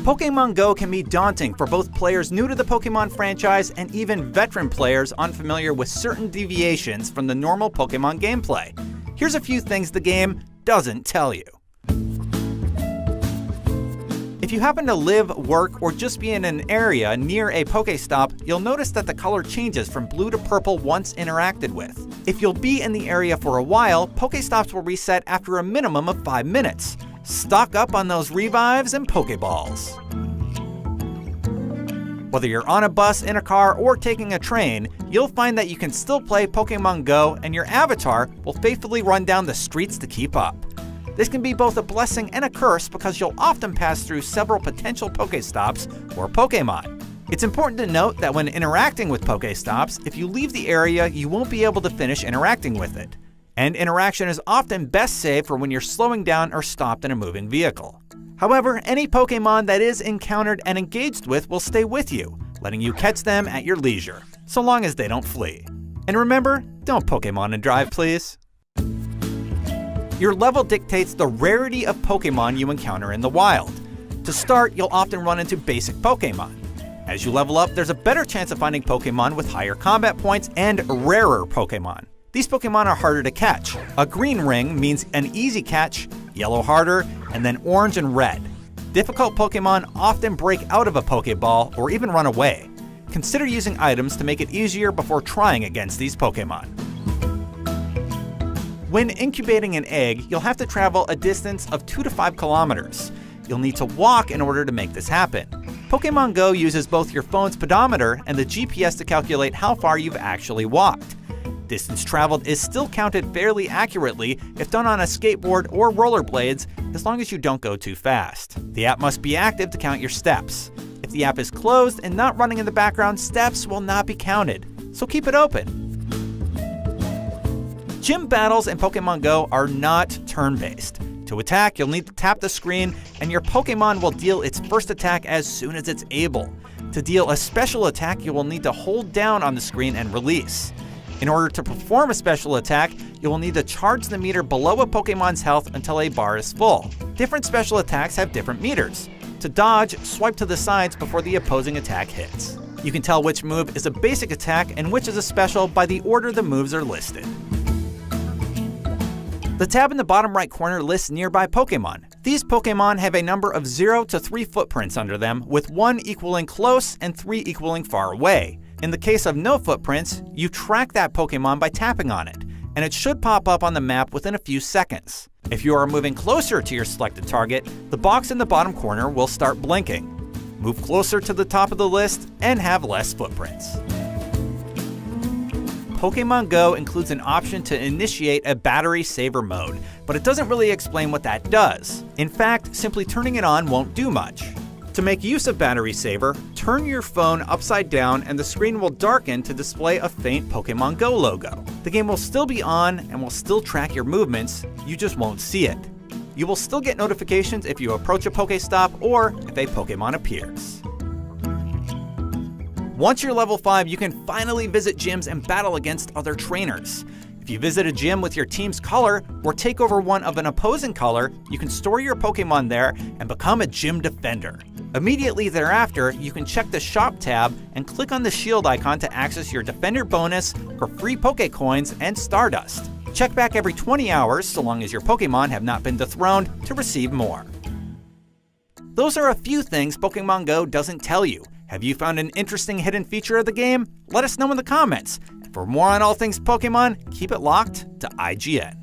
Pokémon Go can be daunting for both players new to the Pokémon franchise and even veteran players unfamiliar with certain deviations from the normal Pokémon gameplay. Here's a few things the game doesn't tell you. If you happen to live, work, or just be in an area near a Pokéstop, you'll notice that the color changes from blue to purple once interacted with. If you'll be in the area for a while, Pokéstops will reset after a minimum of 5 minutes. Stock up on those revives and Pokéballs. Whether you're on a bus, in a car, or taking a train, you'll find that you can still play Pokémon Go and your avatar will faithfully run down the streets to keep up. This can be both a blessing and a curse because you'll often pass through several potential Pokéstops or Pokémon. It's important to note that when interacting with Pokéstops, if you leave the area, you won't be able to finish interacting with it. And interaction is often best saved for when you're slowing down or stopped in a moving vehicle. However, any Pokémon that is encountered and engaged with will stay with you, letting you catch them at your leisure, so long as they don't flee. And remember, don't Pokémon and drive, please. Your level dictates the rarity of Pokémon you encounter in the wild. To start, you'll often run into basic Pokémon. As you level up, there's a better chance of finding Pokémon with higher combat points and rarer Pokémon. These Pokémon are harder to catch. A green ring means an easy catch, yellow harder, and then orange and red. Difficult Pokémon often break out of a Pokéball or even run away. Consider using items to make it easier before trying against these Pokémon. When incubating an egg, you'll have to travel a distance of 2 to 5 kilometers. You'll need to walk in order to make this happen. Pokémon Go uses both your phone's pedometer and the GPS to calculate how far you've actually walked. Distance traveled is still counted fairly accurately if done on a skateboard or rollerblades, as long as you don't go too fast. The app must be active to count your steps. If the app is closed and not running in the background, steps will not be counted, so keep it open. Gym battles in Pokémon Go are not turn-based. To attack, you'll need to tap the screen, and your Pokémon will deal its first attack as soon as it's able. To deal a special attack, you will need to hold down on the screen and release. In order to perform a special attack, you will need to charge the meter below a Pokémon's health until a bar is full. Different special attacks have different meters. To dodge, swipe to the sides before the opposing attack hits. You can tell which move is a basic attack and which is a special by the order the moves are listed. The tab in the bottom right corner lists nearby Pokémon. These Pokémon have a number of 0 to 3 footprints under them, with 1 equaling close and 3 equaling far away. In the case of no footprints, you track that Pokémon by tapping on it, and it should pop up on the map within a few seconds. If you are moving closer to your selected target, the box in the bottom corner will start blinking. Move closer to the top of the list and have less footprints. Pokémon Go includes an option to initiate a battery saver mode, but it doesn't really explain what that does. In fact, simply turning it on won't do much. To make use of Battery Saver, turn your phone upside down and the screen will darken to display a faint Pokémon Go logo. The game will still be on and will still track your movements, you just won't see it. You will still get notifications if you approach a Pokéstop or if a Pokémon appears. Once you're level 5, you can finally visit gyms and battle against other trainers. If you visit a gym with your team's color or take over one of an opposing color, you can store your Pokémon there and become a gym defender. Immediately thereafter, you can check the shop tab and click on the shield icon to access your defender bonus for free Pokécoins and Stardust. Check back every 20 hours, so long as your Pokémon have not been dethroned, to receive more. Those are a few things Pokémon Go doesn't tell you. Have you found an interesting hidden feature of the game? Let us know in the comments. And for more on all things Pokémon, keep it locked to IGN.